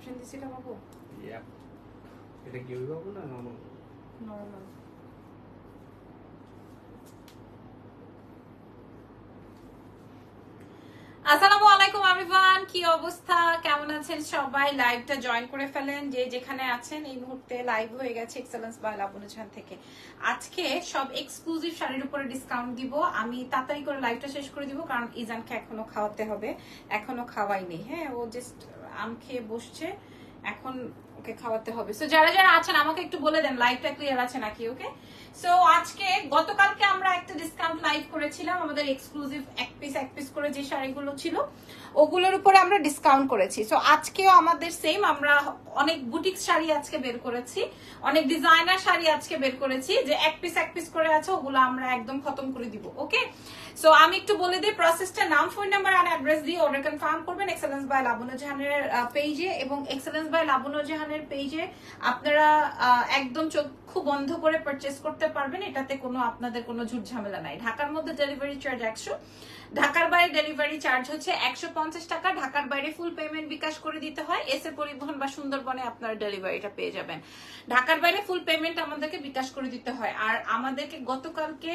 Caption দিছিলা বাবু? ইয়া এটা কি হইব বাবু না নরমাল? নরমাল। আসসালামু আলাইকুম এভরিওয়ান, কি অবস্থা, কেমন আছেন সবাই? লাইভটা জয়েন করে ফেলেন যে যেখানে আছেন। এই মুহূর্তে লাইভ হয়ে গেছে এক্সেলেন্স বাই লাবণী জাহান থেকে। আজকে সব এক্সক্লুসিভ শাড়ির উপরে ডিসকাউন্ট দিব। আমি তাড়াতাড়ি করে লাইভটা শেষ করে দিব, কারণ ইজানকে এখনো খাওয়াতে হবে, এখনো খাওয়াইনি। হ্যাঁ, ও জাস্ট আম খেয়ে বসছে, এখন ওকে খাওয়াতে হবে। সো যারা যারা আছেন আমাকে একটু বলে দেন লাইভটা ক্লিয়ার আছে নাকি। ওকে, সো আজকে গতকালকে আমরা একটা ডিসকাউন্ট লাইভ করেছিলাম আমাদের এক্সক্লুসিভ এক পিস করে যে শাড়িগুলো ছিল ওগুলোর উপরে আমরা ডিসকাউন্ট করেছি। সো আজকেও আমাদের সেম, আমরা অনেক বুটিক শাড়ি আজকে বের করেছি, অনেক ডিজাইনার শাড়ি আজকে বের করেছি, যে এক পিস করে আছে ওগুলো আমরা একদম খতম করে দিব। ওকে, সো আমি একটু বলে দিই প্রসেসটা। নাম, ফোন নাম্বার আর অ্যাড্রেস দিয়ে অর্ডার কনফার্ম করবেন এক্সেলেন্স বাই লাবণী জাহানের পেজে, এবং এক্সেলেন্স বাই লাবণী জাহানের পেজে আপনারা একদম চক্ষু বন্ধ করে পারচেজ করতে পারবেন। এটাতে কোনো আপনাদের কোনো ঝুট ঝামেলা নাই। ঢাকার মধ্যে ডেলিভারি চার্জ 100, ঢাকার বাইরে ডেলিভারি চার্জ হচ্ছে 150 টাকা। ঢাকার বাইরে ফুল পেমেন্ট বিকাশ করে দিতে হয়। এসে পরিবহন বা সুন্দরবনে আপনারা ডেলিভারিটা পেয়ে যাবেন। ঢাকার বাইরে ফুল পেমেন্ট আমাদেরকে বিকাশ করে দিতে হয়। আর আমাদেরকে গতকালকে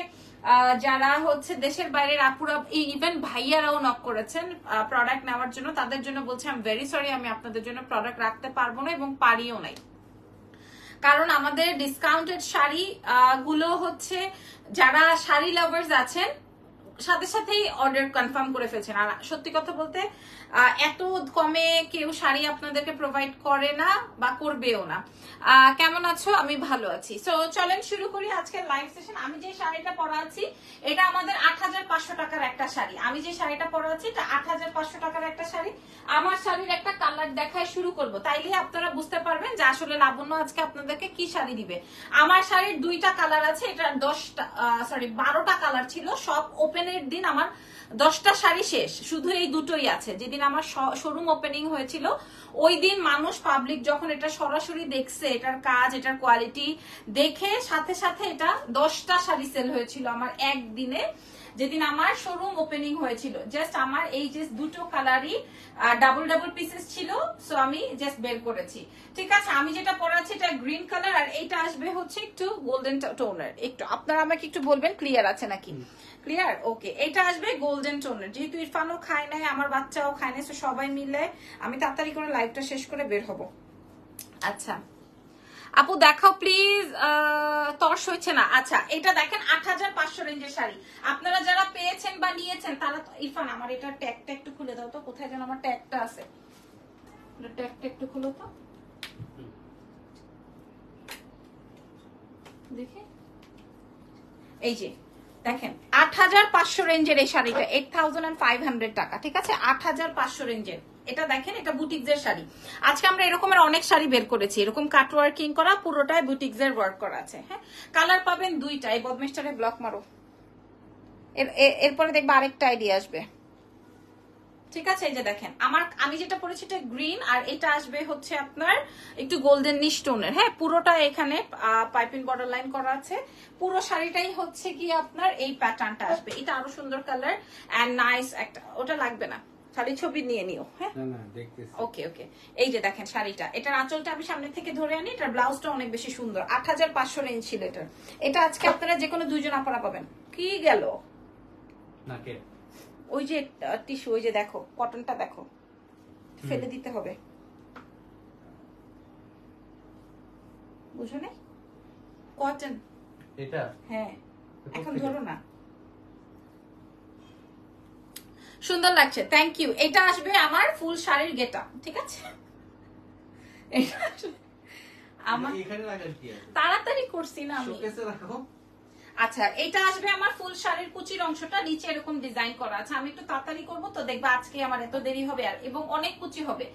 যারা হচ্ছে দেশের বাইরের আপুরা, ইভেন ভাইয়ারাও নক করেছেন প্রোডাক্ট নেওয়ার জন্য, তাদের জন্য বলছি আই এম ভেরি সরি, আমি আপনাদের জন্য প্রোডাক্ট রাখতে পারবো না এবং পারিও নাই। কারণ আমাদের ডিসকাউন্টেড শাড়ি গুলো হচ্ছে, যারা শাড়ি লাভার্স আছেন সাথে সাথেই অর্ডার কনফার্ম করে ফেলছেন। আর সত্যি কথা বলতে এত কমে কেউ শাড়ি আপনাদেরকে প্রোভাইড করে না বা করবেও না। কেমন আছো? আমি ভালো আছি। সো চলেন শুরু করি আজকের লাইভ সেশন। আমি যে শাড়িটা পরা আছি এটা আমাদের 8500 টাকার একটা শাড়ি। আমি যে শাড়িটা পরা আছি এটা 8500 টাকার একটা শাড়ি। আমার শাড়ির একটা কালার দেখায় শুরু করব, তাইলে আপনারা বুঝতে পারবেন যে আসলে লাবণ্য আজকে আপনাদেরকে কি শাড়ি দিবে। আমার শাড়ির 2টা কালার আছে, এটা 12টা কালার ছিল। সব ওপেনের দিন আমার 10টা শাড়ি শেষ, শুধু এই দুটোই আছে। যেদিন আমার শোরুম ওপেনিং হয়েছিল ওই দিন মানুষ পাবলিক যখন এটা সরাসরি দেখছে, এটার কাজ, এটার কোয়ালিটি দেখে সাথে সাথে এটা 10টা শাড়ি সেল হয়েছিল আমার একদিনে, যেদিন আমার শোরুম ওপেনিং হয়েছিল। জাস্ট আমার এই যে দুটো কালারই ডাবল পিসেস ছিল, সো আমি জাস্ট বের করেছি। ঠিক আছে, আমি যেটা পরে আছি এটা গ্রিন কালার, আর এইটা আসবে হচ্ছে একটু গোল্ডেন টোনের। একটু আপনারা আমাকে একটু বলবেন ক্লিয়ার আছে নাকি। ক্লিয়ার? ওকে, এটা আসবে গোল্ডেন টোনের। যেহেতু ইরফানও খায় নাই, আমার বাচ্চাও খায় নাই, সবাই মিলে আমি তাড়াতাড়ি করে লাইভটা শেষ করে বের হব। আচ্ছা আপু দেখাও প্লিজ, তর্স হচ্ছে না। আচ্ছা, এটা দেখেন 8500 রেঞ্জের শাড়ি। আপনারা যারা পেয়েছেন বা নিয়েছেন তারা, ইরফান আমার এটা ট্যাগটা একটু খুলে দাও তো, কোথায় যেন আমার ট্যাগটা আছে, ট্যাগটা একটু খুলো তো দেখে। এই যে দেখেন 8500 রেঞ্জের এই শাড়িটা 8500 টাকা। ঠিক আছে, 8500 রেঞ্জের এটা দেখেন, এটা বুটিক্সের শাড়ি। আজকে আমরা এরকমের অনেক শাড়ি বের করেছি, এরকম কাট ওয়ার্কিং করা, পুরোটাই বুটিক্সের ওয়ার্ক করা আছে। হ্যাঁ, কালার পাবেন 2টা। এই বদমেশটারে ব্লক মারো, এরপরে দেখবে আরেকটা আইডিয়া আসবে। ঠিক আছে, এই যে দেখেন আমি যেটা পরেছি এটা গ্রিন, আর এটা আসবে হচ্ছে আপনার একটু গোল্ডেন নিশ টোনের। হ্যাঁ, পুরোটা এখানে পাইপিং বর্ডার লাইন করা আছে। পুরো শাড়িটাই হচ্ছে কি আপনার এই প্যাটার্নটা আসবে। এটা আরো সুন্দর কালার এন্ড নাইস একটা, ওটা লাগবে না, শাড়ি ছবি নিয়ে নিও। হ্যাঁ, ওকে ওকে। এই যে দেখেন শাড়িটা, এটার আঁচলটা আমি সামনে থেকে ধরে আনি, এটার ব্লাউজটা অনেক বেশি সুন্দর। 8500 রেঞ্জ ছিল এটার। এটা আজকে আপনারা যে কোনো 2জন আপনারা পাবেন। কি গেল নাকে ওই যে টিস্যু, ওই যে দেখো কটনটা দেখো, ফেলে দিতে হবে, বুঝো না? কটন এটা, হ্যাঁ এখন ধরো না। সুন্দর লাগছে, থ্যাংক ইউ। এটা আসবে আমার ফুল শাড়ির গেটা। ঠিক আছে, আমার এখানে লাগার কি আছে, তাড়াতাড়ি করছি না আমি। শোকেসে রাখো। আচ্ছা, এটা আসবে আমার ফুল শাড়ির কুচির অংশটা, নিচে এরকম ডিজাইন করা আছে। আমি একটু তাড়াতাড়ি করবো তো দেখবা আজকে আমার এত দেরি হবে, আর এবং অনেক কুচি হবে,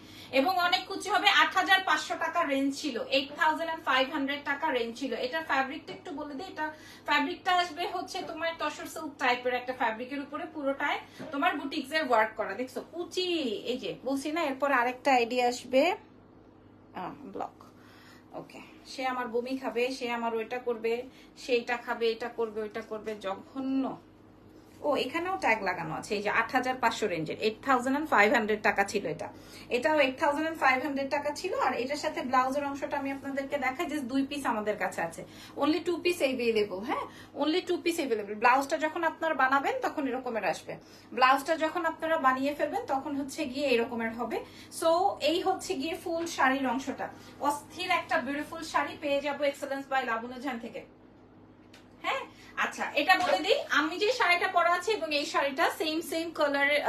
8500 টাকা রেঞ্জ ছিল, 8500 টাকা রেঞ্জ ছিল। এটার ফ্যাব্রিকটা একটু বলে দিই, এটা ফ্যাব্রিকটা আসবে হচ্ছে তোমার তসর সিল্ক টাইপের একটা ফ্যাব্রিকের উপরে, পুরোটায় তোমার বুটিক্স এর ওয়ার্ক করা। দেখছো কুচি, এই যে বলছি না। এরপর আরেকটা আইডিয়া আসবে, ব্লক। ওকে, সে আমার বমি খাবে, সে আমার ওইটা করবে, সেইটা খাবে, এটা করবে, ওইটা করবে, জঘন্য। ও এখানেও ট্যাগ লাগানো আছে, এই যে 8500 রেঞ্জের, 8500 টাকা ছিল এটা, এটাও 8500 টাকা ছিল। আর এটার সাথে ব্লাউজের অংশটা আমি আপনাদেরকে দেখাই, যে 2 পিস আমাদের কাছে আছে, অনলি 2 পিস এভেলেবল। হ্যাঁ, অনলি 2 পিস এভেলেবল। ব্লাউজটা যখন আপনারা বানাবেন তখন এরকমের আসবে, ব্লাউজটা যখন আপনারা বানিয়ে ফেলবেন তখন হচ্ছে গিয়ে এরকমের হবে। সো এই হচ্ছে গিয়ে ফুল শাড়ির অংশটা, অস্থির একটা বিউটিফুল শাড়ি পেয়ে যাবো এক্সেলেন্স বাই লাবণ্য জান থেকে। হ্যাঁ, আচ্ছা এটা বলে দিই, আমি যে শাড়িটা পরা আছে এবং এই শাড়িটা সেম কালারের,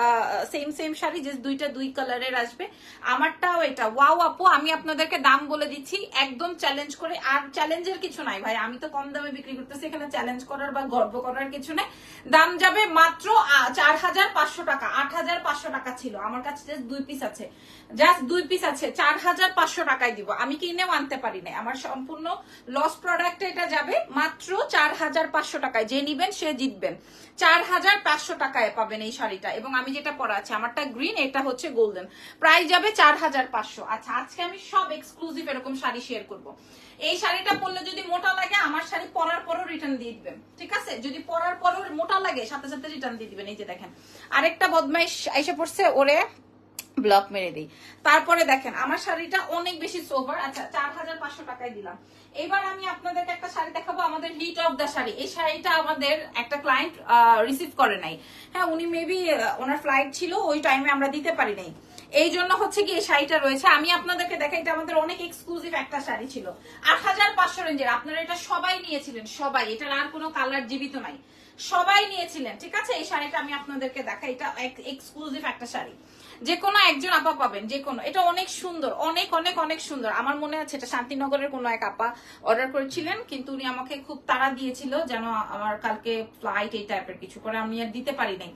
সেম শাড়ি, যে দুইটা দুই কালারের আসবে। আমারটাও এটা। ওয়াও আপু, আমি আপনাদেরকে দাম বলে দিচ্ছি একদম চ্যালেঞ্জ করে, আর চ্যালেঞ্জের কিছু নাই ভাই, আমি তো কম দামে বিক্রি করতেছি, এখানে চ্যালেঞ্জ করার বা গর্ব করার কিছু নেই। দাম যাবে মাত্র 4500 টাকা। 8500 টাকা ছিল আমার কাছে, জাস্ট 2 পিস আছে, জাস্ট 2 পিস আছে, 4500 টাকায় দিব। আমি কিনেও আনতে পারি না, আমার সম্পূর্ণ লস প্রোডাক্টে এটা যাবে মাত্র 4500 টাকায়। যে নিবেন সে জিতবেন, 4500 টাকায় পাবেন এই শাড়িটা। এবং আমি যেটা পরা আছে, আমারটা গ্রিন, এটা হচ্ছে গোল্ডেন, প্রাইস যাবে 4500। আচ্ছা, আজকে আমি সব এক্সক্লুসিভ এরকম শাড়ি শেয়ার করব। এই শাড়িটা পরলে যদি মোটা লাগে, আমার শাড়ি পরার পরও রিটার্ন দিয়ে দিবেন, ঠিক আছে? যদি পরার পরও মোটা লাগে, সাথে সাথে রিটার্ন দিয়ে দিবেন। এই যে দেখেন, আরেকটা বদমাইশ এসে পড়ছে, ওরে ব্লক মেরে দিই। তারপরে দেখেন আমার শাড়িটা অনেক বেশি সোভার। আচ্ছা, 4500 টাকায় দিলাম। এবার আমি আপনাদেরকে একটা শাড়ি দেখাবো, আমাদের হিট অফ দা শাড়ি। এই শাড়িটা আমাদের একটা ক্লায়েন্ট রিসিভ করে নাই। হ্যাঁ, উনি মেবি ওনার ফ্লাইট ছিল, ওই টাইমে আমরা দিতে পারি নাই, এই জন্য হচ্ছে কি এই শাড়িটা রয়েছে। আমি আপনাদেরকে দেখাই, এটা আমাদের অনেক এক্সক্লুসিভ একটা শাড়ি ছিল, 8500 রেঞ্জের। আপনারা এটা সবাই নিয়েছিলেন, সবাই, এটার আর কোনো কালার জীবিত নাই, সবাই নিয়েছিলেন, ঠিক আছে? এই শাড়িটা আমি আপনাদেরকে দেখাই, এটা এক্সক্লুসিভ একটা শাড়ি, যে কোনো একজন আপা পাবেন, যে কোনো। এটা অনেক সুন্দর, অনেক অনেক অনেক সুন্দর। আমার মনে আছে এটা শান্তিনগরের কোনো এক আপা অর্ডার করেছিলেন, কিন্তু উনি আমাকে খুব তাড়া দিয়েছিল যেন আমার কালকে ফ্লাইট, এই টাইপের কিছু করে, আমি আর দিতে পারি নাই।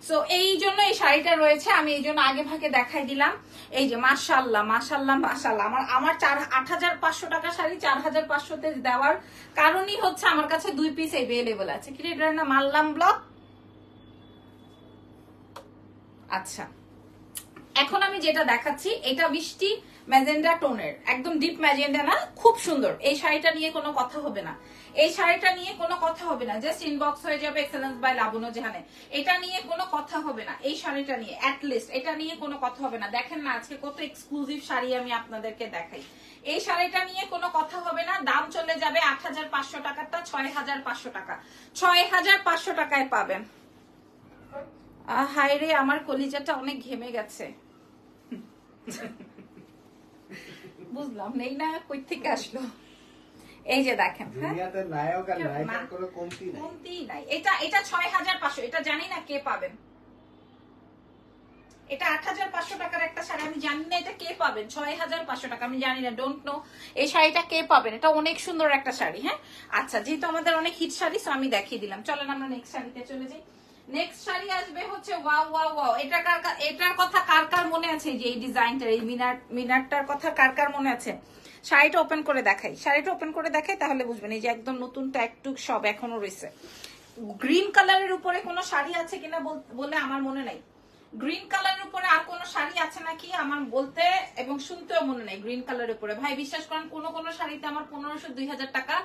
সো এই জন্য এই শাড়িটা রয়েছে, আমি এই জন্য আগে ভাগে দেখাই দিলাম। এই যে মাশাআল্লাহ মাশাআল্লাহ মাশাআল্লাহ, আমার 8500 টাকা শাড়ি 4500 তে দেওয়ার কারণই হচ্ছে আমার কাছে 2 পিস এভেলেবল আছে। কি রে না মারলাম ব্লক। আচ্ছা, এখন আমি যেটা দেখাচ্ছি, এটা মিষ্টি ম্যাজেন্ডা টোনের, একদম ডিপ ম্যাজেন্ডা না, খুব সুন্দর। এই শাড়িটা নিয়ে কোনো কথা হবে না, এই শাড়িটা নিয়ে কোনো কথা হবে না, জাস্ট ইনবক্স হয়ে যাবে এক্সেলেন্স বাই লাবণ্য জাহানে। এটা নিয়ে কোনো কথা হবে না, এই শাড়িটা নিয়ে অ্যাটলিস্ট এটা নিয়ে কোনো কথা হবে না। দেখেন না আজকে কত এক্সক্লুসিভ শাড়ি আমি আপনাদেরকে দেখাই। এই শাড়িটা নিয়ে কোনো কথা হবে না, দাম চলে যাবে 8500 টাকাটা 6500 টাকা, 6500 টাকায় পাবেন। হায় রে, আমার কলিজাটা অনেক ঘেমে গেছে। বুঝলাম নেই না কই থেকে আসলো। এই যে দেখেন, দুনিয়াতে নায়ক আর নায়িকার কোনো কমতি নাই, কমতি নাই। এটা 6500, এটা জানি না কে পাবেন। এটা 8500 টাকার একটা শাড়ি, আমি জানি না এটা কে পাবেন। 6500 টাকা, আমি জানি না, ডোন্ট নো এই শাড়িটা কে পাবেন। এটা অনেক সুন্দর একটা শাড়ি। হ্যাঁ, আচ্ছা, যেহেতু আমাদের অনেক হিট শাড়ি, সো আমি দেখিয়ে দিলাম। চলেন আমরা নেক্সট শাড়িতে চলে যাই। নেক্সট শাড়ি আসবে হচ্ছে ওয়াও ওয়াও ওয়াও। এটার কথা কার কার মনে আছে? যে এই ডিজাইনটার, এই মিনারটার কথা কার কার মনে আছে? শাড়িটা ওপেন করে দেখাই, শাড়িটা ওপেন করে দেখাই, তাহলে বুঝবেন। এই যে একদম নতুন ট্যাগ টুক সব এখনো রয়েছে। গ্রিন কালারের উপরে কোনো শাড়ি আছে কিনা বলে আমার মনে নাই। গ্রিন কালারের উপরে আর কোনো শাড়ি আছে নাকি আমার বলতে এবং শুনতেও মনে নাই। গ্রিন কালারের উপরে ভাই বিশ্বাস করেন, কোন কোন শাড়িতে আমার 1500-2000 টাকা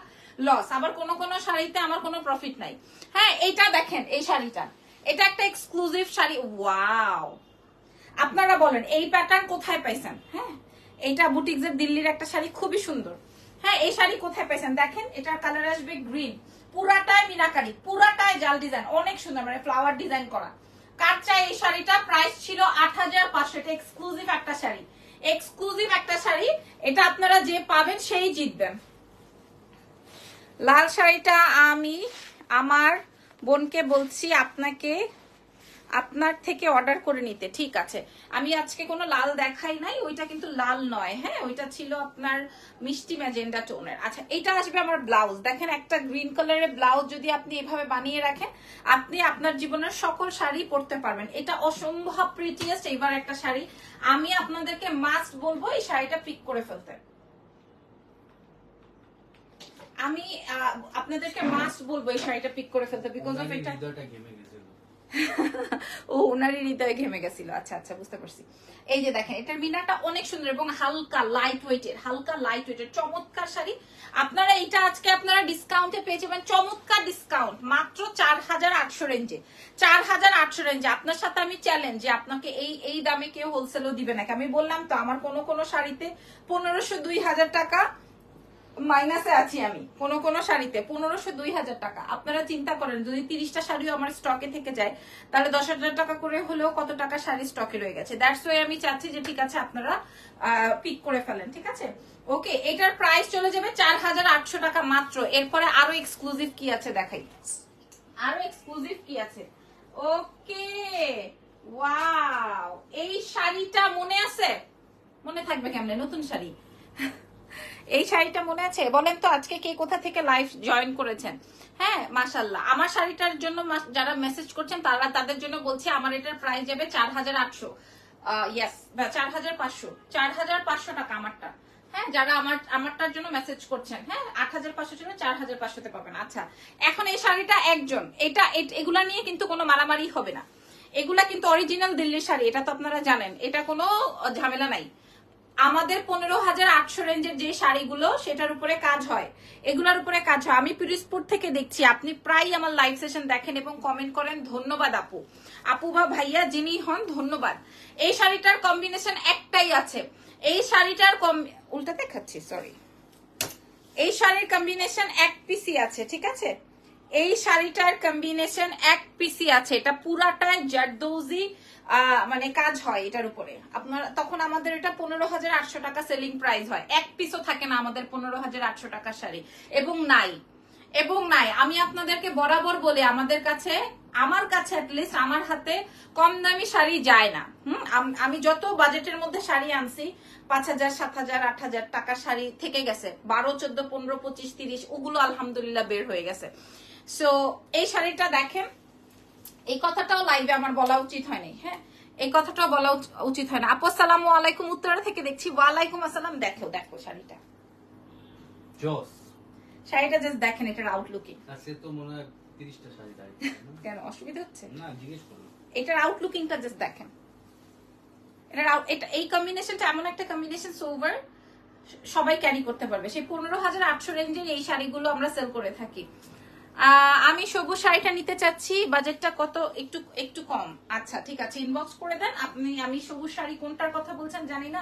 লস, আবার কোন কোন শাড়িতে আমার কোনো প্রফিট নাই। হ্যাঁ, এইটা দেখেন, এই শাড়িটা, এটা একটা এক্সক্লুসিভ শাড়ি। ওয়াও, আপনারা বলেন এই প্যাটার্ন কোথায় পাইছেন? হ্যাঁ, এটা বুটিক্সের দিল্লির একটা শাড়ি, খুবই সুন্দর। হ্যাঁ, এই শাড়ি কোথায় পাইছেন? দেখেন, এটার কালার আসবে গ্রিন, পুরাটায় মিনাকারি, পুরাটায় জাল ডিজাইন, অনেক সুন্দর, মানে ফ্লাওয়ার ডিজাইন করা। কার চাই এই শাড়িটা? প্রাইস ছিল 8500। এটা এক্সক্লুসিভ একটা শাড়ি, এক্সক্লুসিভ একটা শাড়ি। এটা আপনারা যে পাবেন সেই জিতবেন। লাল শাড়িটা আমি আমার বোনকে বলছি আপনার থেকে অর্ডার করে নিতে। ঠিক আছে, আমি আজকে কোনো লাল দেখাই নাই, ওইটা কিন্তু লাল নয়। হ্যাঁ, ওইটা ছিল আপনার মিষ্টি ম্যাজেন্ডা টোনের। আচ্ছা, এটা আসবে আমার ব্লাউজ। দেখেন, একটা গ্রিন কালারের ব্লাউজ যদি আপনি এভাবে বানিয়ে রাখেন, আপনি আপনার জীবনের সকল শাড়ি পরতে পারবেন। এটা অসম্ভব প্রিটিয়েস্ট এইবার একটা শাড়ি। আমি আপনাদেরকে মাস্ট বলবো এই শাড়িটা পিক করে ফেলতে। আমি আপনাদেরকে মাস্ট বলবো এই শাড়িটা পিক করে ফেলতে, বিকজ অফ এটা ও ওনারই হৃদয়ে ঘেমে গেছিল। আচ্ছা আচ্ছা, বুঝতে পারছি। এই যে দেখেন, এটার মিনাটা অনেক সুন্দর এবং হালকা লাইট ওয়েটের চমৎকার শাড়ি। আপনারা এটা আজকে আপনারা ডিসকাউন্টে পেয়ে যাবেন, চমৎকার ডিসকাউন্ট, মাত্র 4800 রেঞ্জে। 4800 রেঞ্জে আপনার সাথে আমি চ্যালেঞ্জ যে আপনাকে এই দামে কেউ হোলসেলও দিবে নাকি। আমি বললাম তো আমার কোন শাড়িতে 1500-2000 টাকা মাইনাসে আছি আমি, কোন শাড়িতে 1500-2000 টাকা। আপনারা চিন্তা করেন যদি 30টা শাড়িও আমার স্টকে থেকে যায় তাহলে 10,000 টাকা করে হলেও কত টাকা শাড়ি স্টকে রয়ে গেছে। দ্যাটস ওয়াই আমি চাচ্ছি যে ঠিক আছে আপনারা পিক করে ফেলেন, ঠিক আছে। ওকে, এটার প্রাইস চলে যাবে 4800 টাকা মাত্র। এরপরে আরো এক্সক্লুসিভ কি আছে দেখাই, ওকে ওয়াও, এই শাড়িটা মনে আছে? মনে থাকবে কেমনে, নতুন শাড়ি। এই শাড়িটা মনে আছে? বলেন তো আজকে কে কোথা থেকে লাইভ জয়েন করেছেন? হ্যাঁ মাশাআল্লাহ। আমার শাড়িটার জন্য যারা মেসেজ করছেন তাদের জন্য বলছি আমার এটার প্রাইস যাবে 4800, ইয়েস 4500 টাকা আমারটা। হ্যাঁ, যারা আমারটার জন্য মেসেজ করছেন, হ্যাঁ 8500 জন্য 4500 তে পাবেন। আচ্ছা, এখন এই শাড়িটা একজন, এগুলা নিয়ে কিন্তু কোনো মারামারি হবে না। এগুলা কিন্তু অরিজিনাল দিল্লির শাড়ি, এটা তো আপনারা জানেন, এটা কোনো ঝামেলা নাই। আমাদের 15800 রেঞ্জের যে শাড়িগুলো সেটার উপরে কাজ হয়, এগুলার উপরে কাজ হয়। আমি পিরোজপুর থেকে দেখছি, আপনি প্রায় আমার লাইভ সেশন দেখেন এবং কমেন্ট করেন। ধন্যবাদ আপু বা ভাইয়া যিনি হন, ধন্যবাদ। এই শাড়িটার কম্বিনেশন একটাই আছে, এই শাড়িটার উল্টা দেখাচ্ছি, সরি। এই শাড়ির কম্বিনেশন এক পিসি আছে, ঠিক আছে। এই শাড়িটার কম্বিনেশন এক পিসি আছে, এটা পুরাটাই জারদৌজি মানে কাজ হয় এটার উপরে। আপনার তখন আমাদের এটা 15,800 টাকা সেলিং প্রাইস হয়, এক পিসও থাকে না আমাদের 15,800 টাকার শাড়ি। এবং নাই আমি আপনাদেরকে বরাবর বলি, আমার কাছে অ্যাটলিস্ট আমার হাতে কম দামি শাড়ি যায় না। আমি যত বাজেটের মধ্যে শাড়ি আনছি 5,000, 7,000, 8,000 টাকার শাড়ি থেকে গেছে, 12, 14, 15, 25, 30 ওগুলো আলহামদুলিল্লাহ বের হয়ে গেছে। সো এই শাড়িটা দেখেন, এই কথাটাও লাইভে আমার বলা উচিত হয়নি, হ্যাঁ এই কথাটাও বলা উচিত হয় না। আপু আসসালামু আলাইকুম, উত্তরা থেকে দেখছি। ওয়ালাইকুম আসসালাম। দেখো শাড়িটা, জোস শাড়িটা জাস্ট দেখেন, এটার আউটলুকিং। আজকে তো মনে হয় 30টা শাড়ি দাঁড়িয়ে কেন অসুবিধা হচ্ছে? না, জিজ্ঞেস করুন। এটার আউটলুকিংটা জাস্ট দেখেন, এই কম্বিনেশনটা এমন একটা কম্বিনেশন সোভার সবাই ক্যারি করতে পারবে। সেই 15,800 রেঞ্জের এই শাড়িগুলো আমরা সেল করে থাকি। আমি সবুজ শাড়িটা নিতে চাচ্ছি, বাজেটটা কত? একটু কম। আচ্ছা ঠিক আছে, ইনবক্স করে দেন আপনি। আমি সবুজ শাড়ি কোনটার কথা বলছেন জানি না,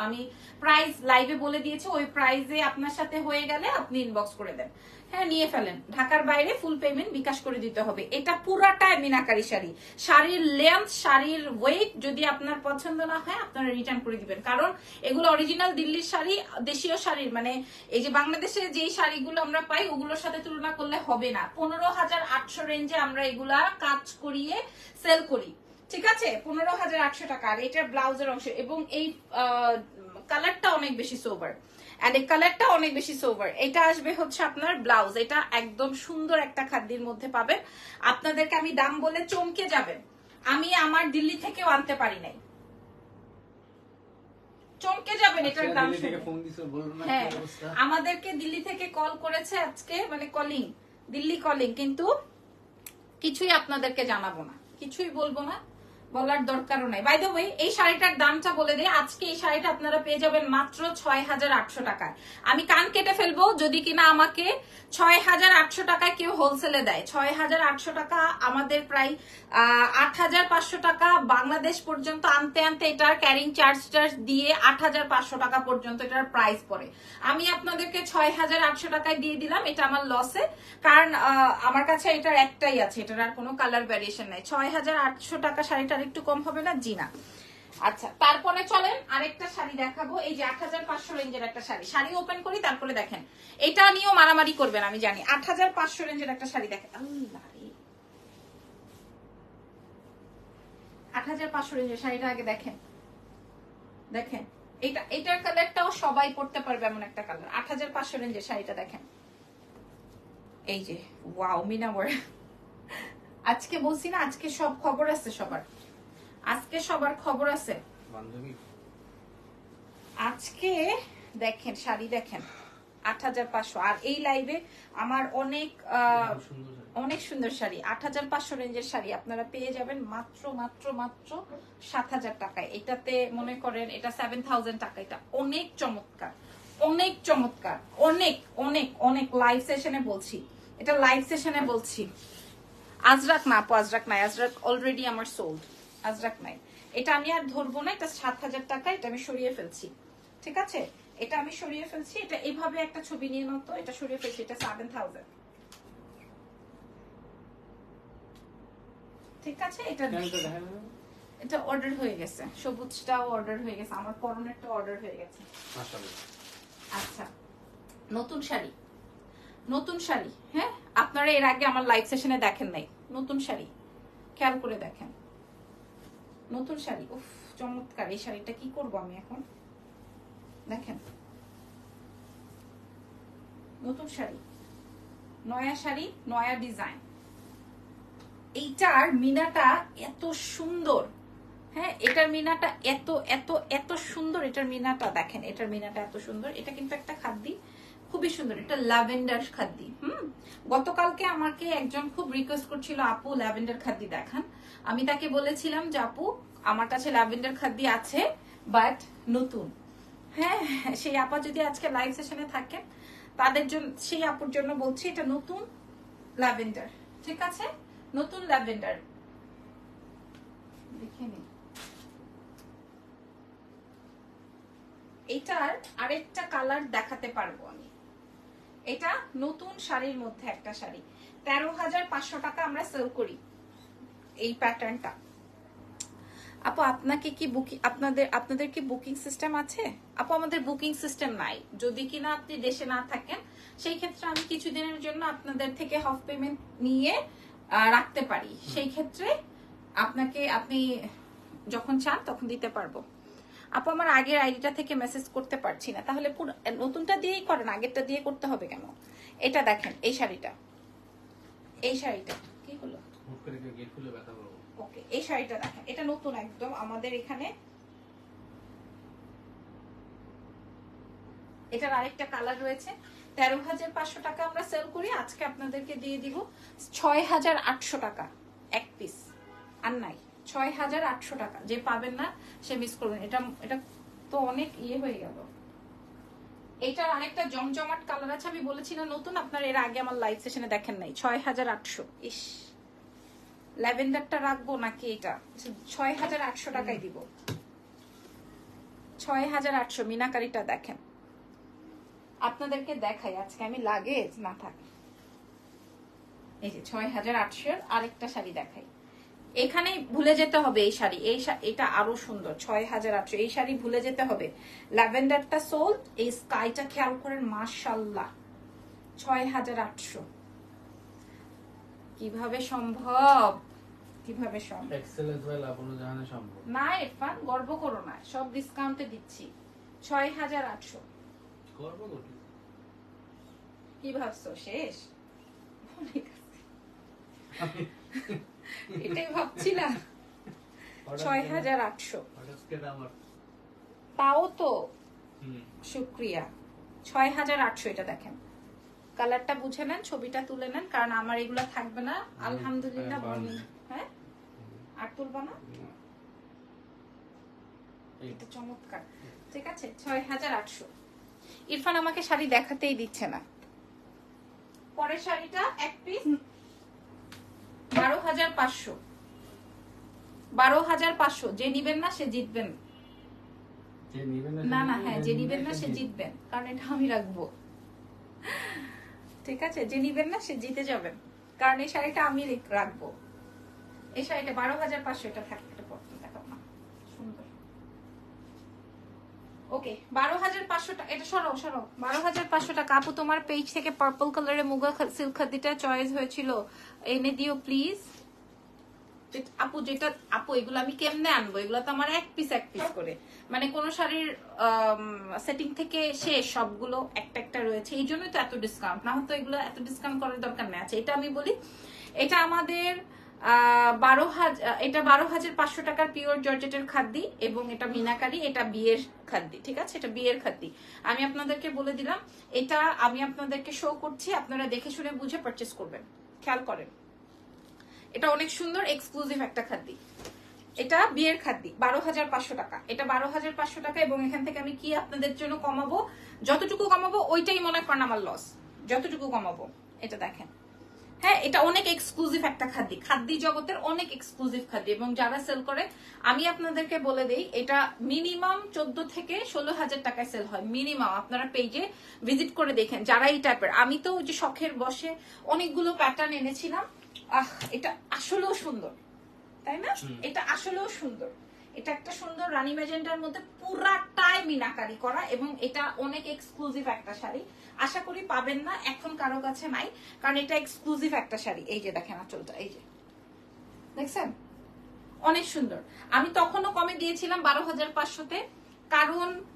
আমি প্রাইস লাইভে বলে দিয়েছি, ওই প্রাইসে আপনার সাথে হয়ে গেলে আপনি ইনবক্স করে দেন, হ্যাঁ নিয়ে ফেলেন। ঢাকার বাইরে ফুল পেমেন্ট বিকাশ করে দিতে হবে। এটা পুরাটাই মিনাকারি শাড়ি, শাড়ির লেন্থ, শাড়ির ওয়েট যদি আপনার পছন্দ না হয় আপনারা রিটার্ন করে দিবেন, কারণ এগুলো অরিজিনাল দিল্লির শাড়ি, দেশীয় শাড়ির, মানে এই যে বাংলাদেশে যেই শাড়িগুলো আমরা পাই ওগুলোর সাথে তুলনা করলে হবে না। 15,800 রেঞ্জে আমরা এগুলা কাজ করিয়ে সেল করি, ঠিক আছে, 15,800 টাকা। আর এটার ব্লাউজের অংশ এবং এই কালারটা অনেক বেশি সোবার, এন্ড এই কালারটা অনেক বেশি সোভার। এটা আসবে হচ্ছে আপনার ব্লাউজ, এটা একদম সুন্দর একটা খাদ্যের মধ্যে পাবেন। আপনাদেরকে আমি দাম বলে চমকে যাবেন, আমি আমার দিল্লি থেকেও আনতে পারি নাই, চমকে যাবেন এটার দাম শুনে। হ্যাঁ, আমাদেরকে দিল্লি থেকে কল করেছে আজকে, মানে কলিং, দিল্লি কলিং, কিন্তু কিছুই আপনাদেরকে জানাবো না, কিছুই বলবো না, বলার দরকারও নাই। বাই দ্য ওয়ে, এই শাড়িটার দামটা বলে দেই। আজকে এই শাড়িটা আপনারা পেয়ে যাবেন মাত্র 6,800 টাকায়। আমি কান কেটে ফেলবো যদি কিনা আমাকে 6,800 টাকায় কেউ হোলসেলে দেয়। 6,800 টাকা আমাদের প্রায় 8,500 টাকা বাংলাদেশ পর্যন্ত আনতে এটার ক্যারিং চার্জ দিয়ে 8,500 টাকা পর্যন্ত এটার প্রাইস পড়ে। আমি আপনাদেরকে 6,800 টাকায় দিয়ে দিলাম, এটা আমার লসে, কারণ আমার কাছে এটার একটাই আছে, এটার আর কোনো কালার ভ্যারিয়েশন নাই। 6,800 টাকা শাড়িটার একটু কম হবে না? জি না। আচ্ছা, তারপরে চলেন আরেকটা শাড়ি দেখাবো। এই যে 8,500 রেঞ্জের একটা শাড়ি ওপেন করি, তারপরে দেখেন। এটা নিয়েও মারামারি করবেন আমি জানি। 8,500 রেঞ্জের একটা শাড়ি দেখেন, আল্লাহ রে, 8,500 রেঞ্জের শাড়িটা আগে দেখেন, এটার কালারটাও সবাই পড়তে পারবে এমন একটা কালার। 8,500 রেঞ্জের শাড়িটা দেখেন, এই যে ওয়াও মিনাওয়ার। আজকে বলছি না, আজকে সব খবর আছে সবার, আজকে সবার খবর আছে। আজকে দেখেন শাড়ি দেখেন, 8,500। আর এই লাইভে আমার অনেক খুব সুন্দর শাড়ি। অনেক সুন্দর শাড়ি 8,500 রেঞ্জের শাড়ি আপনারা পেয়ে যাবেন মাত্র মাত্র মাত্র 7,000 টাকায়। এটাতে মনে করেন এটা 7,000 টাকা। এটা অনেক চমৎকার, অনেক চমৎকার, অনেক অনেক অনেক। লাইভ সেশনে বলছি, এটা লাইভ সেশনে বলছি। আজরাক না আপু, আজরাক নাই, আজরাক অলরেডি আমার সোল্ড, আজরাক নাই। এটা আমি আর ধরবো না, এটা 7,000 টাকা। এটা আমি সরিয়ে ফেলছি, ঠিক আছে? এটা আমি সরিয়ে ফেলছি। এটা এইভাবে একটা ছবি নিয়ে নাও তো, এটা সরিয়ে ফেলছি। এটা 7,000, ঠিক আছে? এটা এটা অর্ডার হয়ে গেছে, সবুজটাও অর্ডার হয়ে গেছে, আমার পরনেরটা অর্ডার হয়ে গেছে। মাশাআল্লাহ। আচ্ছা, নতুন শাড়ি, নতুন শাড়ি। হ্যাঁ, আপনারা এর আগে আমার লাইভ সেশনে দেখেন নাই। নতুন শাড়ি, খেয়াল করে দেখেন। নতুন শাড়ি, উফ চমৎকার। এই শাড়িটা কি করব আমি এখন, দেখেন। নতুন শাড়ি, নয়া শাড়ি, নয়া ডিজাইন। এইটার মিনাটা এত সুন্দর। হ্যাঁ, এটার মিনাটা এত এত এত সুন্দর। এটার মিনাটা দেখেন, এটার মিনাটা এত সুন্দর। এটা কিন্তু একটা খাদ্যি, খুবই সুন্দর। এটা ল্যাভেন্ডার খাদ্যি। গতকালকে আমাকে একজন খুব রিকোয়েস্ট করছিল, আপু ল্যাভেন্ডার খাদ্যি দেখান। আমি তাকে বলেছিলাম যে আপু আমার কাছে ল্যাভেন্ডার খাদ্যি আছে, বাট নতুন। হ্যাঁ, সেই আপা যদি আজকে লাইভ সেশনে থাকেন, তাদের জন্য, সেই আপুর জন্য বলছি এটা নতুন ল্যাভেন্ডার, ঠিক আছে? নতুন ল্যাভেন্ডার। দেখে নিন, এটার আরেকটা কালার দেখাতে পারবো আমি। এটা নতুন শাড়ির মধ্যে একটা শাড়ি, 13,500 টাকা আমরা সেল করি এই প্যাটার্নটা। আপু আপনাকে কি বুকিং, আপনাদের কি বুকিং সিস্টেম আছে? আপু আমাদের বুকিং সিস্টেম নাই। যদি কিনা আপনি দেশে না থাকেন, সেই ক্ষেত্রে আমি কিছুদিনের জন্য আপনাদের থেকে হাফ পেমেন্ট নিয়ে রাখতে পারি। সেই ক্ষেত্রে আপনাকে, আপনি যখন চান তখন দিতে পারবো। আপু আমার আগের আইডিটা থেকে মেসেজ করতে পারছি না, তাহলে পুরো নতুনটা দিয়েই করেন, আগেরটা দিয়ে করতে হবে কেন? এটা দেখেন, এই শাড়িটা, এই শাড়িটা কি হলো, মুখ করে গেট খুলে ব্যথা করব। ওকে, এই শাড়িটা দেখেন, এটা নতুন একদম আমাদের এখানে। এটার আরেকটা কালার রয়েছে। 13,500 টাকা আমরা সেল করি, আজকে আপনাদেরকে দিয়ে দিব 6,800 টাকা এক পিস। আর নাই, 6,800 টাকা। যে পাবেন না সে মিস করবেন। এটা এটা তো অনেক ইয়ে হয়ে গেল। এইটার আরেকটা জমজমাট কালার আছে, আমি বলেছি না নতুন, আপনার এর আগে আমার লাইভ সেশনে দেখেন নাই। 6,800। ইস, ল্যাভেন্ডারটা রাখবো নাকি এটা? 6,800 টাকায় দিব। 6,800। মিনাকারিটা দেখেন, আপনাদেরকে দেখাই আজকে আমি, লাগে না থাকে। এই যে 6,800 আরেকটা শাড়ি দেখাই। এখানে ভুলে যেতে হবে এই শাড়ি, এটা আরো সুন্দর। 6,800 এই শাড়ি ভুলে যেতে হবে। ল্যাভেন্ডারটা সোল্ড, এই স্কাইটা খেয়াল করেন, মাশাআল্লাহ। 6,800 কিভাবে সম্ভব, কিভাবে সম্ভব? এক্সেলেন্স বাই লাবণ্য জাহানে সম্ভব। না ইরফান, গর্ব করো না, সব ডিসকাউন্টে দিচ্ছি। 6,800। করব কোটি। কি ভাবছো শেষ? অনেক আছে। এটাই ভাবছিলাম। 6,800 আজকে আমার তাও তো শুক্রিয়া। 6,800। এটা দেখেন, কালারটা বুঝে নেন, ছবিটা তুলে নেন, কারণ আমার এগুলা থাকবে না আলহামদুলিল্লাহ। হ্যাঁ, আর তুলবা না? এটা চমৎকার, ঠিক আছে। 6,800। ইরফান আমাকে শাড়ি দেখাতেই দিচ্ছে না। পরের শাড়িটা এক পিস 12,500। 12,500। যে নিবেন না সে জিতবেন। না না, হ্যাঁ, যে নিবেন না সে জিতবেন, কারণ এটা আমি রাখবো, ঠিক আছে? যে নিবেন না সে জিতে যাবেন, কারণ এই শাড়িটা আমি রাখবো। এই শাড়িটা 12,500। এটা থাকে, এটা পড়তে দেখাবো না, সুন্দর। ওকে, 12,500 টাকা। এটা সরো সরো, 12,500 টাকা। আপু তোমার পেজ থেকে পার্পল কালারের মুগা সিল্ক খাদিটা চয়েস হয়েছিল, এনে দিও প্লিজ। আপু যেটা, আপু এগুলো আমি কেমনে আনবো? এগুলো তো আমার এক পিস করে, মানে কোন শাড়ির সেটিং থেকে শেষ সবগুলো একটা একটা রয়েছে, এই জন্যই তো এত ডিসকাউন্ট। না হতো এগুলো এত ডিসকাউন্ট করার দরকার নেই। আছে এটা আমি বলি, এটা আমাদের এটা 12,500 টাকার পিওর জর্জেটের খাদ্যি এবং এটা মিনাকারি, এটা বিয়ের খাদ্যি, ঠিক আছে? এটা বিয়ের খাদ্যি। আমি আপনাদেরকে বলে দিলাম, এটা আমি আপনাদেরকে শো করছি, আপনারা দেখে শুনে বুঝে পারচেস করবেন। খেয়াল করেন, এটা অনেক সুন্দর এক্সক্লুসিভ একটা খাদ্যি। এটা বিয়ের খাদ্যি, 12,500 টাকা। এটা 12,500 টাকা এবং এখান থেকে আমি কি আপনাদের জন্য কমাবো, যতটুকু কমাবো ওইটাই মনে করেন আমার লস, যতটুকু কমাবো। এটা দেখেন, হ্যাঁ, এটা অনেক এক্সক্লুসিভ একটা খাদ্য, খাদ্য জগতের অনেক এক্সক্লুসিভ খাদ্য এবং যারা সেল করে আমি আপনাদেরকে বলে দেই, এটা মিনিমাম 14 থেকে 16,000 টাকায় সেল হয় মিনিমাম। আপনারা পেজে ভিজিট করে দেখেন যারা এই টাইপের। আমি তো ওই যে শখের বসে অনেকগুলো প্যাটার্ন এনেছিলাম। এটা আসলেও সুন্দর, তাই না? এটা আসলেও সুন্দর। এটা একটা সুন্দর রানী ম্যাজেন্টার মধ্যে পুরাটাই মিনাকারি করা এবং এটা অনেক এক্সক্লুসিভ একটা শাড়ি। আশা করি পাবেন না, এখন কারো কাছে নাই, কারণ এটা এক্সক্লুসিভ একটা শাড়ি। এই যে দেখেন আঁচলটা, এই যে দেখছেন, অনেক সুন্দর। আমি তখনও কমে দিয়েছিলাম 12,500-তে,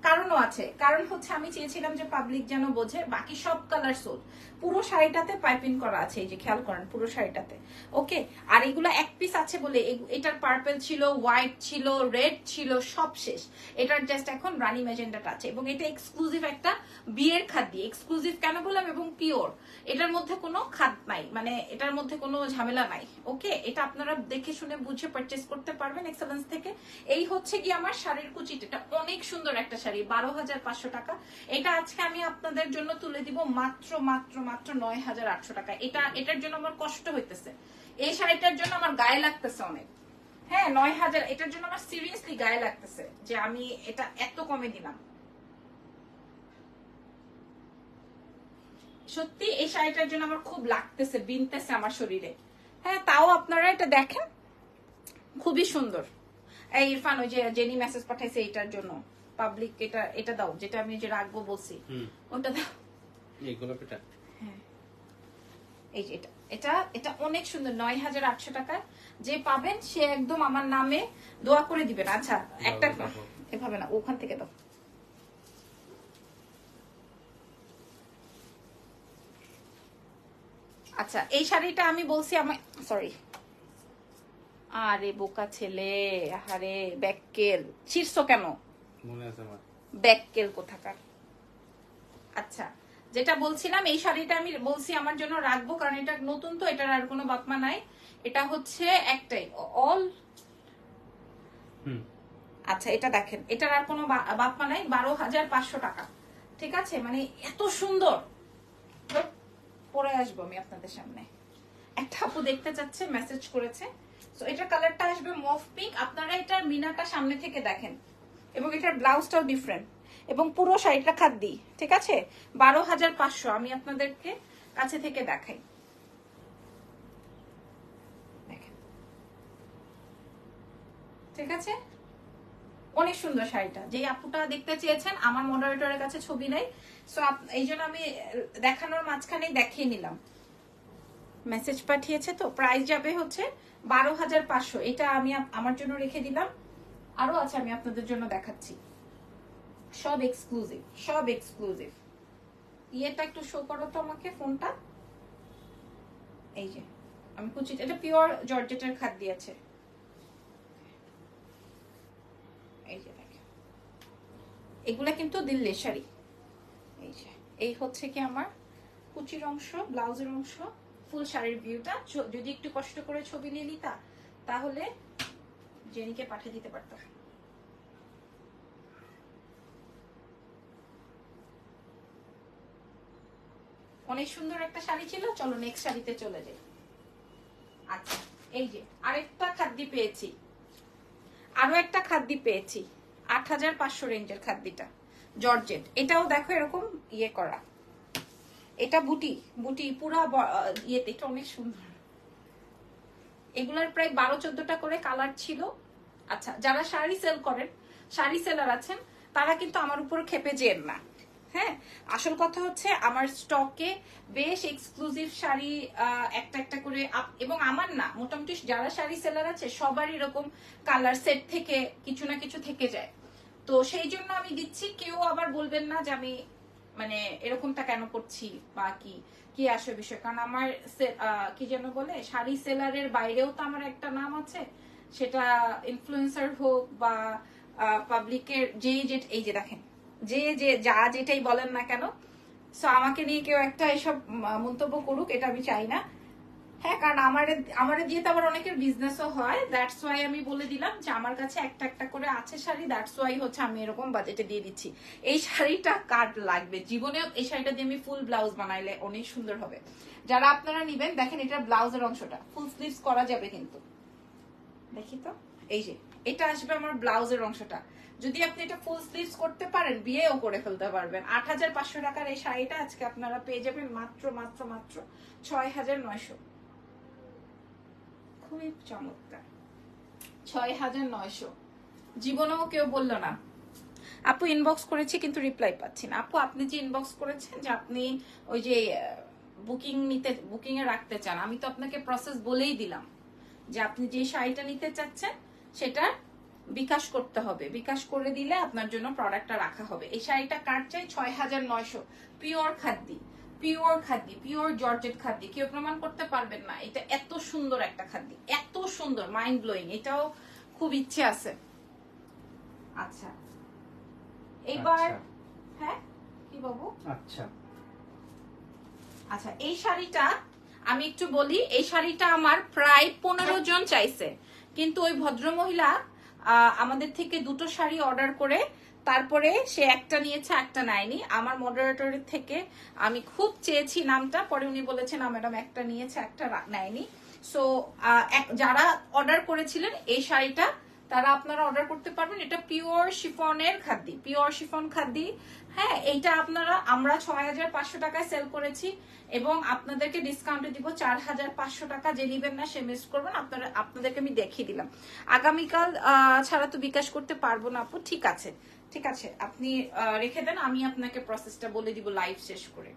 কারণও আছে। কারণ হচ্ছে আমি চেয়েছিলাম যে পাবলিক যেন বোঝে। বাকি সব কালার সোল, পুরো শাড়িটাতে পাইপিং করা আছে, এই যে খেয়াল করেন পুরো শাড়িটাতে। ওকে, আর এগুলো এক পিস আছে বলে এটার পার্পল ছিল, হোয়াইট ছিল, রেড ছিল, সব শেষ। এটার জাস্ট এখন রানী ম্যাজেন্ডাটা আছে এবং এটা এক্সক্লুসিভ একটা বিয়ের খাদ্য। এক্সক্লুসিভ কেন বললাম? এবং পিওর, এটার মধ্যে কোনো খাদ নাই, মানে এটার মধ্যে কোনো ঝামেলা নাই। ওকে, এটা আপনারা দেখে শুনে বুঝে পারচেস করতে পারবেন এক্সেলেন্স থেকে। এই হচ্ছে কি আমার শাড়ির কুচিটা, এটা অনেক সুন্দর একটা শাড়ি, 12,500 টাকা। এটা আজকে আমি আপনাদের জন্য তুলে দিব মাত্র মাত্র মাত্র 9,800 টাকা। এটার জন্য আমার কষ্ট হইতেছে, এই শাড়িটার জন্য আমার গায়ে লাগতেছে অনেক। হ্যাঁ, 9,000, এটার জন্য আমার সিরিয়াসলি গায়ে লাগতেছে যে আমি এটা এত কমে দিলাম। সত্যি এই শাড়িটার জন্য আমার খুব লাগতেছে, বিনতেছে আমার শরীরে। হ্যাঁ, তাও আপনারা এটা দেখেন, খুবই সুন্দর। এই ইরফান, ওই যে জেনি মেসেজ পাঠাইছে এটার জন্য, পাবলিক এটা দাও, যেটা আমি যে রাখবো বলছি ওটা দাও। এই গোলাপিটা, হ্যাঁ, এই যে এটা অনেক সুন্দর। 9,800 টাকা যে পাবেন সে একদম আমার নামে দোয়া করে দিবেন। আচ্ছা, একটা এভাবে না, ওখান থেকে দাও। আচ্ছা, এই শাড়িটা আমি বলছি আমার, সরি, আরে বোকা ছেলে, আরে ব্যাককেল শীর্ষ কেন মনে আছে আমার, ব্যাককেল কোথাকার। আচ্ছা, যেটা বলছিলাম, এই শাড়িটা আমি বলছি আমার জন্য রাখবো, কারণ এটা নতুন তো, এটার আর কোনো বাপমা নাই। এটা হচ্ছে একটাই অল। আচ্ছা, এটা দেখেন, এটার আর কোনো বাপমা নাই, 12,500 টাকা। ঠিক আছে, মানে এত সুন্দর। পরে আসবো আমি আপনাদের সামনে। একটা আপু দেখতে চাচ্ছে, মেসেজ করেছে। সো এটার কালারটা আসবে মফ পিঙ্ক। আপনারা এটার মিনাটা সামনে থেকে দেখেন এবং এটার ব্লাউজটাও ডিফারেন্ট এবং পুরো শাড়িটা খাদ্যি। ঠিক আছে, 12,500। আমি আপনাদেরকে কাছে থেকে দেখাই, দেখেন। ঠিক আছে, অনেক সুন্দর শাড়িটা। যে আপুটা দেখতে চেয়েছেন, আমার মডারেটরের কাছে ছবি নাই, সো এই জন্য আমি দেখানোর মাঝখানে দেখিয়ে নিলাম। মেসেজ পাঠিয়েছে তো, প্রাইস যাবে হচ্ছে 12,500। এটা আমি আমার জন্য রেখে দিলাম, আরো আছে আমি আপনাদের জন্য দেখাচ্ছি। সব এক্সক্লুসিভ, সব এক্সক্লুসিভ। ইয়েটা একটু শো করো তো আমাকে, ফোনটা। এই যে আমি কুচিটা, এটা পিওর জর্জেটের খাদ্য আছে। এই যে দেখেন, এগুলা কিন্তু দিল্লির শাড়ি। এই যে এই হচ্ছে কি আমার কুচির অংশ, ব্লাউজের অংশ, ফুল শাড়ির ভিউটা। যদি একটু কষ্ট করে ছবি নিয়ে নিতা তাহলে জেনিকে পাঠিয়ে দিতে পারতাম। অনেক সুন্দর একটা শাড়ি ছিল। চলো নেক্সট শাড়িতে চলে যাই। আচ্ছা, এই যে আরেকটা খাদ্য পেয়েছি, আরো একটা খাদ্য পেয়েছি, 8,500 রেঞ্জের খাদ্যটা জর্জেট। এটাও দেখো এরকম ইয়ে করা, এটা বুটি বুটি পুরা ইয়েতে, এটা অনেক সুন্দর। এগুলার প্রায় 12-14টা করে কালার ছিল। আচ্ছা, যারা শাড়ি সেল করেন, শাড়ি সেলার আছেন, তারা কিন্তু আমার উপর খেপে যেন না। হ্যাঁ, আসল কথা হচ্ছে আমার স্টকে বেশ এক্সক্লুসিভ শাড়ি একটা একটা করে, এবং আমার না, মোটামুটি যারা শাড়ি সেলার আছে সবারই এরকম কালার সেট থেকে কিছু না কিছু থেকে যায়। তো সেই জন্য আমি দিচ্ছি, কেউ আবার বলবেন না যে আমি মানে এরকমটা কেন করছি বা কি। কি আসে বিষয়, কারণ আমার কি যেন বলে শাড়ি সেলারের বাইরেও তো আমার একটা নাম আছে, সেটা ইনফ্লুয়েন্সার হোক বা পাবলিকের এই যে দেখেন যে যে যা যেটাই বলেন না কেন, সো আমাকে নিয়ে কেউ একটা এসব মন্তব্য করুক, এটা আমি চাই না। হ্যাঁ, কারণ আমারে দিয়ে তো আবার অনেকের বিজনেসও হয়, দ্যাটস ওয়াই আমি বলে দিলাম যে আমার কাছে একটা একটা করে আছে শাড়ি, দ্যাটস ওয়াই হচ্ছে আমি এরকম বাজেটে দিয়ে দিচ্ছি। এই শাড়িটা কার লাগবে জীবনে, এই শাড়িটা দিয়ে আমি ফুল ব্লাউজ বানাইলে অনেক সুন্দর হবে। যারা আপনারা নিবেন দেখেন, এটা ব্লাউজের অংশটা ফুল স্লিভস করা যাবে কিন্তু, দেখি তো, এই যে এটা আসবে আমার ব্লাউজের অংশটা। যদি আপনি এটা ফুল স্লিভস করতে পারেন, বিয়েও করে ফেলতে পারবেন। ৮৫০০ টাকার এই শাড়িটা আজকে আপনারা পেয়ে যাবেন মাত্র মাত্র মাত্র ৬৯০০। খুবই চমৎকার, ৬৯০০। জীবনেও কেউ বললো না। আপু ইনবক্স করেছি কিন্তু রিপ্লাই পাচ্ছি না। আপু আপনি যে ইনবক্স করেছেন যে আপনি ওই যে বুকিং এ রাখতে চান, আমি তো আপনাকে প্রসেস বলেই দিলাম যে আপনি যে শাড়িটা নিতে চাচ্ছেন সেটা বিকাশ করতে হবে, বিকাশ করে দিলে আপনার জন্য প্রোডাক্টটা রাখা হবে। এই শাড়িটা কার চাই? ৬৯০০। পিওর খাদ্যি, পিওর খাদ্যি, পিওর জর্জেট খাদ্যি, কেউ প্রমাণ করতে পারবেন না এটা এত সুন্দর একটা খাদ্যি, এত সুন্দর, মাইন্ড ব্লোয়িং। এটাও খুব ইচ্ছে আছে। আচ্ছা এবার হ্যাঁ কি বাবু? আচ্ছা আচ্ছা এই শাড়িটা আমি একটু বলি, এই শাড়িটা আমার প্রায় 15 জন চাইছে, কিন্তু ওই ভদ্রমহিলা আমাদের থেকে দুটো শাড়ি অর্ডার করে তারপরে সে একটা নিয়েছে, একটা নেয়নি। আমার মডারেটরের থেকে আমি খুব চেয়েছি নামটা, পরে উনি বলেছেন না ম্যাডাম একটা নিয়েছে একটা নেয়নি। সো যারা অর্ডার করেছিলেন এই শাড়িটা তারা আপনারা অর্ডার করতে পারবেন। এটা পিওর শিফনের খাদ্যি, পিওর শিফন খাদ্যি। হ্যাঁ, এইটা আমরা ৬৫০০ টাকায় সেল করেছি এবং আপনাদেরকে ডিসকাউন্টে দিব ৪৫০০ টাকা। যে নিবেন না সে মিস করবেন। আপনাদেরকে আমি দেখিয়ে দিলাম। আগামীকাল ছাড়া তো বিকাশ করতে পারবো না আপু। ঠিক আছে, ঠিক আছে, আপনি রেখে দেন, আমি আপনাকে প্রসেসটা বলে দিব লাইভ শেষ করে।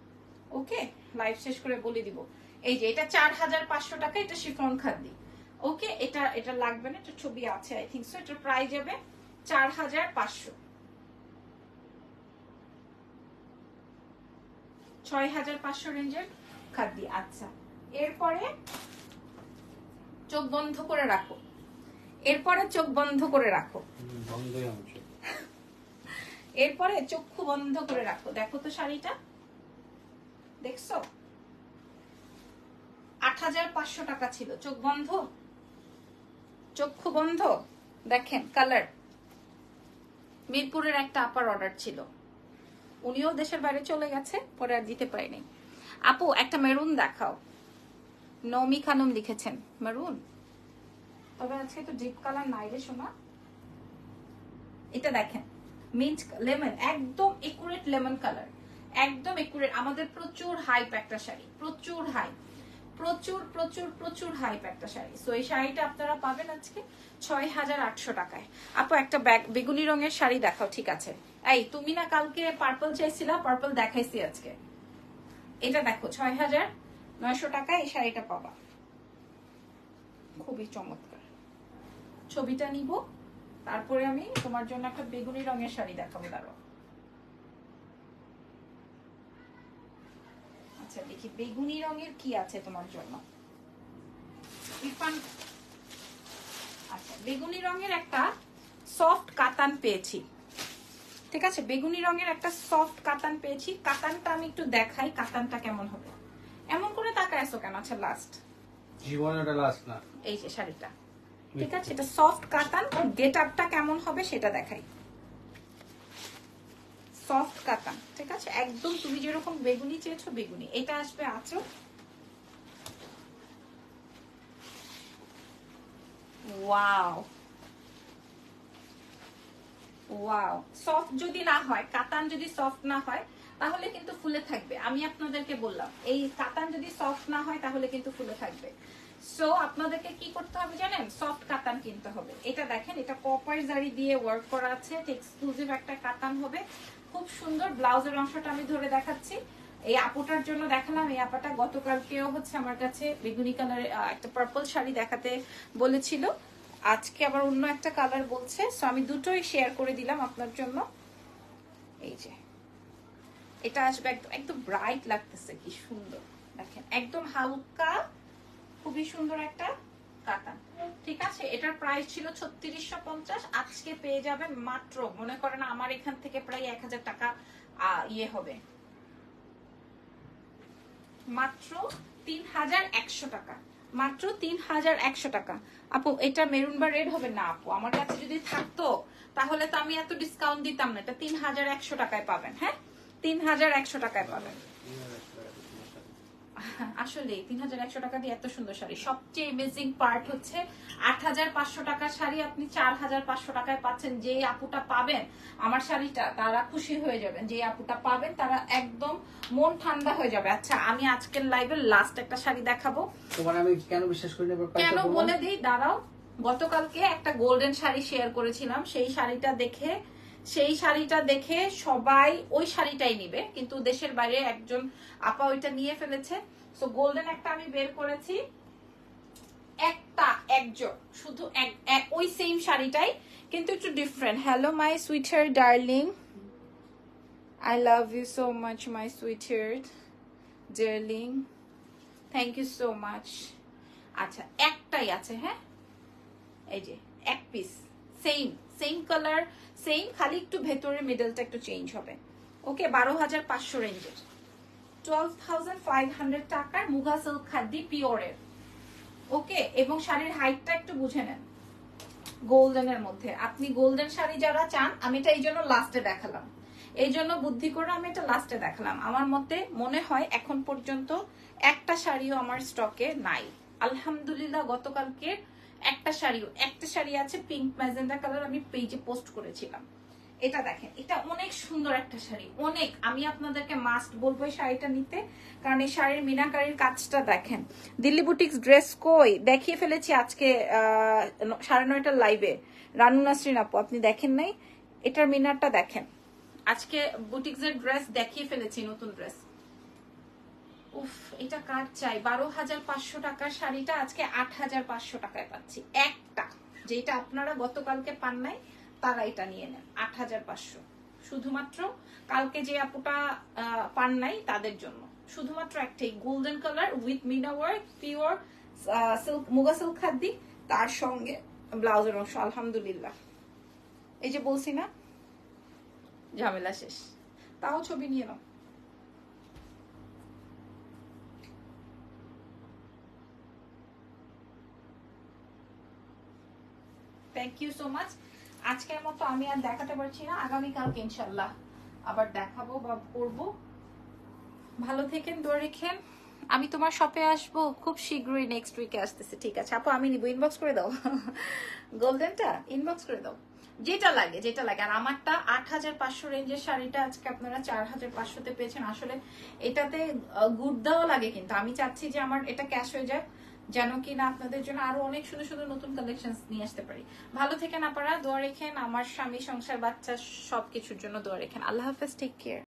ওকে, লাইভ শেষ করে বলে দিব। এই যে এটা ৪৫০০ টাকা, এটা শিফন খাদ্যি। ওকে, এটা লাগবে না, এটা ছবি আছে আই থিংক সো। এটার প্রাইস যাবে ৪৫০০, ৬৫০০ রেঞ্জের খাদ্যি। আচ্ছা এরপরে চোখ বন্ধ করে রাখো, এরপরে চোখ বন্ধ করে রাখো, বন্ধই অংশ। এরপরে চক্ষু বন্ধ করে রাখো। দেখো তো শাড়িটা, দেখছো ৮৫০০ টাকা ছিল। চোখ বন্ধ, চক্ষু বন্ধ। দেখেন কালার, মিরপুরের একটা আপার অর্ডার ছিল, উনিও দেশের বাইরে চলে গেছে, পরে আর দিতে পারিনি। আপু একটা মেরুন দেখাও। নমি খানম লিখেছেন মেরুন, তবে আজকে তো ডিপ কালার নাই রে সোনা। এটা দেখেন মিন্ট লেমন, একদম একুরেট লেমন কালার, একদম একুরেট। আমাদের প্রচুর হাইপ একটা শাড়ি, প্রচুর হাইপ, প্রচুর প্রচুর প্রচুর হাইপ একটা শাড়ি। সো এই শাড়িটা আপনারা পাবেন আজকে ৬৮০০ টাকায়। আপু একটা বেগুনি রঙের শাড়ি দেখাও। ঠিক আছে, এই তুমি না কালকে পার্পল চাইছিলা, পার্পল দেখাইছি আজকে। এটা দেখো ৬৯০০ টাকায় এই শাড়িটা পাবা, খুবই চমৎকার। ছবিটা নিব, তারপরে আমি তোমার জন্য একটা বেগুনি রঙের শাড়ি দেখাবো। দাঁড়াও, আচ্ছা দেখি বেগুনি রঙের কি আছে তোমার জন্য। আচ্ছা বেগুনি রঙের একটা সফট কাতান পেয়েছি। ঠিক আছে, বেগুনি রঙের একটা সফট কাতান পেয়েছি। কাতানটা আমি একটু দেখাই, কাতানটা কেমন হবে। এমন করে তাকায় আছো কেন? আচ্ছা লাস্ট, জীবনে ওটা লাস্ট না। এই যে শাড়িটা, ঠিক আছে, এটা সফট কাতান। গেট আপটা কেমন হবে সেটা দেখাই। সফট কাতান, ঠিক আছে, একদম তুমি যেরকম বেগুনি চেয়েছো বেগুনি। এটা আসবে আঁচল, ওয়াও ওয়াও। সফট যদি না হয়, কাতান যদি সফট না হয় তাহলে কিন্তু ফুলে থাকবে। আমি আপনাদেরকে বললাম এই কাতান যদি সফট না হয় তাহলে কিন্তু ফুলে থাকবে। সো আপনাদেরকে কি করতে হবে জানেন? সফট কাতান কিনতে হবে। এটা দেখেন, এটা কপার জারি দিয়ে ওয়ার্ক করা আছে, এক্সক্লুসিভ একটা কাতান হবে, খুব সুন্দর। ব্লাউজের অংশটা আমি ধরে দেখাচ্ছি। এই আপুটার জন্য দেখালাম, এই আপাটা গতকালকেও হচ্ছে আমার কাছে বেগুনি কালার একটা পার্পল শাড়ি দেখাতে বলেছিল, আজকে আবার অন্য একটা কালার বলছে। সো আমি দুটোই শেয়ার করে দিলাম আপনার জন্য। এই যে এটা আসবে একদম একদম ব্রাইট লাগতেছে, কি সুন্দর। দেখেন একদম হালকা, খুবই সুন্দর একটা কাতান। ঠিক আছে, এটার প্রাইস ছিল 3650, আজকে পেয়ে যাবেন মাত্র, মনে করেন আমার এখান থেকে প্রায় 1000 টাকা ইয়ে হবে, মাত্র 3100 টাকা, মাত্র 3100 টাকা। আপু এটা মেরুন বা রেড হবে না আপু, আমার কাছে যদি থাকতো তাহলে তো আমি এত ডিসকাউন্ট দিতাম না। এটা 3100 টাকায় পাবেন। হ্যাঁ, 3100 টাকায় পাবেন। আসলে 3100 টাকা দিয়ে এত সুন্দর শাড়ি। সবচেয়ে এমেজিং পার্ট হচ্ছে 8500 টাকার শাড়ি আপনি 4500 টাকায় পাচ্ছেন। যে আপুটা পাবেন আমার শাড়িটা তারা খুশি হয়ে যাবেন, যে আপুটা পাবেন তারা একদম মন ঠান্ডা হয়ে যাবে। আচ্ছা, আমি আজকের লাইভের লাস্ট একটা শাড়ি দেখাবো। তোমার আমি কেন বিশ্বাস করি না, কেন বলে দিই, দাঁড়াও। গতকালকে একটা গোল্ডেন শাড়ি শেয়ার করেছিলাম, সেই শাড়িটা দেখে সবাই ওই শাড়িটাই নিবে, কিন্তু দেশের বাইরে একজন আপা ওইটা নিয়ে ফেলেছে। সো গোল্ডেন একটা আমি বের করেছি, শুধু ওই সেম শাড়িটাই কিন্তু একটু different. Hello my sweeter darling, I love you so much my sweeter darling, thank you so much. আচ্ছা, একটাই আছে। হ্যাঁ, এই যে এক পিস, সেম কালার, সেম, খালি একটু ভেতরে মিডলটা একটু চেঞ্জ হবে। ওকে, 12500 রেঞ্জের, 12500 টাকার মুগা সিল্ক খাদি পিওরের। ওকে, এবং শাড়ির হাইটটা একটু বুঝে নেন। গোল্ডেনের মধ্যে আপনি গোল্ডেন শাড়ি যারা চান, আমি এটা এই জন্য লাস্টে দেখালাম, এই জন্য বুদ্ধি করে আমি এটা লাস্টে দেখালাম। আমার মনে হয় এখন পর্যন্ত একটা শাড়িও আমার স্টকে নাই আলহামদুলিল্লাহ। গতকালকে একটা শাড়ি আছে পিঙ্ক ম্যাজেন্ডা কালার, আমি পেজে পোস্ট করেছিলাম। এটা দেখেন, এটা অনেক সুন্দর একটা শাড়ি, অনেক। আমি আপনাদেরকে মাস্ট বলবো এই শাড়িটা নিতে, কারণ এই শাড়ির মিনাকারির কাজটা দেখেন। দিল্লি বুটিক্স ড্রেস কই দেখিয়ে ফেলেছি আজকে 9:30টার লাইভে, রানু নাসরিন আপু আপনি দেখেন নাই, এটার মিনারটা দেখেন। আজকে বুটিক্স এর ড্রেস দেখিয়ে ফেলেছি, নতুন ড্রেস। উফ, এটা কার চাই। 12500 টাকার শাড়িটা আজকে 8500 টাকায় পাচ্ছি। একটা, যেটা আপনারা গতকালকে পান নাই তারা এটা নিয়ে নেন, 8500। শুধুমাত্র কালকে যে আপুটা পান নাই তাদের জন্য, শুধুমাত্র একটাই, golden colour with meena work, pure silk, muga silk khadi, তার সঙ্গে ব্লাউজের অংশ। আলহামদুলিল্লাহ, এই যে বলছি না, ঝামেলা শেষ। তাও ছবি নিয়ে নাও। Thank you so much. আজকের মতো আমি আর দেখাতে পারছি না, আগামীকালকে ইনশাল্লাহ আবার দেখাবো বা করবো। ভালো থেকেন, দোয়া রেখেন। আমি তোমার শপে আসবো খুব শীঘ্রই, নেক্সট উইকে আসতেছে। ঠিক আছে আপু, আমি নিবো, ইনবক্স করে দাও। গোল্ডেনটা ইনবক্স করে দাও, যেটা লাগে। আর আমারটা 8500 রেঞ্জের শাড়িটা আজকে আপনারা 4500-তে পেয়েছেন। আসলে এটাতে গুড দেওয়া লাগে, কিন্তু আমি চাচ্ছি যে আমার এটা ক্যাশ হয়ে যায়, যেন কিনা আপনাদের জন্য আরো অনেক সুন্দর সুন্দর নতুন কালেকশন নিয়ে আসতে পারি। ভালো থেকেন আপনারা, দোয়া রেখেন। আমার স্বামী, সংসার, বাচ্চা সবকিছুর জন্য দোয়া রেখেন। আল্লাহ হাফেজ, টেক কেয়ার।